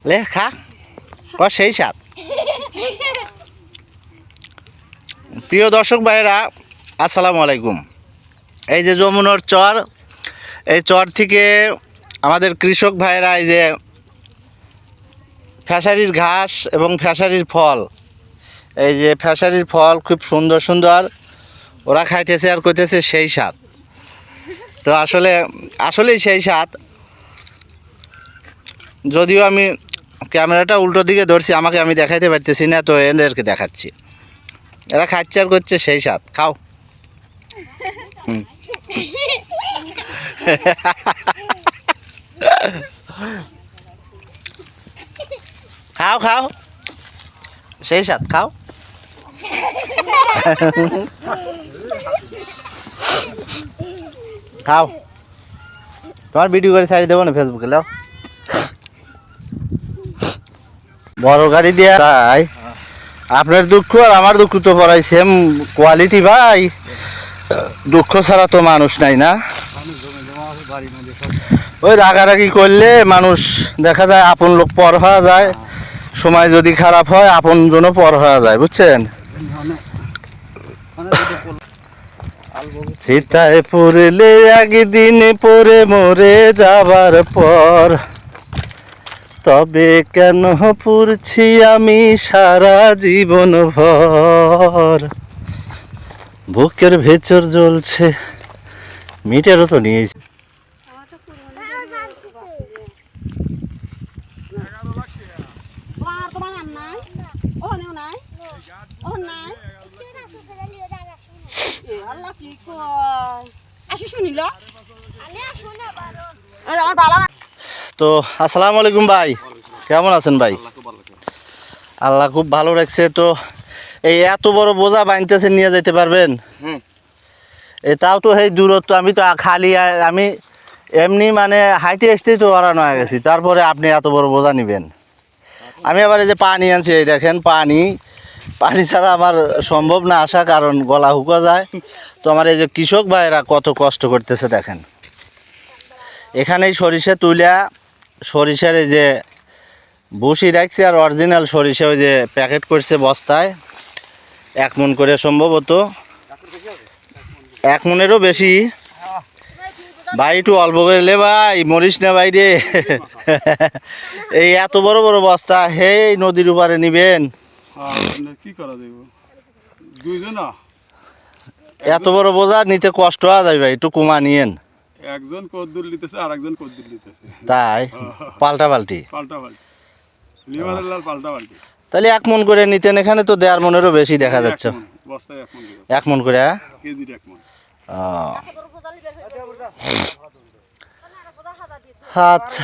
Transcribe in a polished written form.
লে খা ও সেই স্বাদ। প্রিয় দর্শক ভাইয়েরা, আসসালামু আলাইকুম। এই যে যমুনার চর, এই চর থেকে আমাদের কৃষক ভাইয়েরা এই যে ফ্যাশারির ঘাস এবং ফ্যাশারির ফল, এই যে ফ্যাশারির ফল খুব সুন্দর সুন্দর ওরা খাইতেছে আর কইতেছে সেই স্বাদ। তো আসলেই সেই স্বাদ। যদিও আমি ক্যামেরাটা উল্টো দিকে ধরছি, আমাকে আমি দেখাইতে পারতেছি না, তো এদেরকে দেখাচ্ছি। এরা খাচ্ছে আর করছে সেই স্বাদ। খাও। খাও খাও, সেই স্বাদ, খাও। খাও, তোমার ভিডিও করে ছাড়িয়ে দেবো না ফেসবুকে। লাও, বড় গাড়ি দিয়ে তাই আপনার দুঃখ আর আমার দুঃখ তো পড়াই সেম কোয়ালিটি ভাই। দুঃখ ছাড়া তো মানুষ নাই না। ওই রাগারাগি করলে মানুষ দেখা যায় আপন লোক পর হওয়া যায়, সময় যদি খারাপ হয় আপন জনও পর হওয়া যায়, বুঝছেন। চিতায় পড়লে একদিন পরে মরে যাবার পর, তবে কেন পুরছি আমি সারা জীবন ভর। বুকের ভেতর জ্বলছে, মিটারও তো নিয়েছি। তো আসসালামু আলাইকুম ভাই, কেমন আছেন ভাই? আল্লাহ খুব ভালো রাখছে। তো এই এত বড় বোঝা বাঁধতেছে, নিয়ে যেতে পারবেন? এটাও তো এই দূরত্ব, আমি তো খালি আমি এমনি মানে হাইটে আসতেই তো হারানো হয়ে গেছি, তারপরে আপনি এত বড় বোঝা নেবেন। আমি আবার এই যে পানি আনছি, এই দেখেন পানি ছাড়া আমার সম্ভব না আসা, কারণ গলা হুকা যায়। তো আমার এই যে কৃষক ভাইয়েরা কত কষ্ট করতেছে দেখেন। এখানেই সরিষা তুলিয়া, সরিষার এই যে বসি রাখছে, আর অরিজিনাল সরিষা ওই যে প্যাকেট করছে বস্তায়, 1 মণ করে, সম্ভবত 1 মণেরও বেশি। ভাই একটু অল্প করে লে ভাই, মরিস না ভাই রে। এই এত বড় বড় বস্তা হে নদীর উপরে নিবেন? কি করা যাবে, এত বড় বোঝা নিতে কষ্ট হয় যায় ভাই, একটু কমা নিয়েন। একজন কদ্দুর নিতেছে আর একজন কদ্দুর নিতেছে, তাই পাল্টা পাল্টি লিভারের লাল পাল্টা পাল্টি। তাহলে 1 মণ করে নিতেন, এখানে তো 1.5 মণেরও বেশি দেখা যাচ্ছে। বস্তায় 1 মণ করে, কেজির 1 মণ। আচ্ছা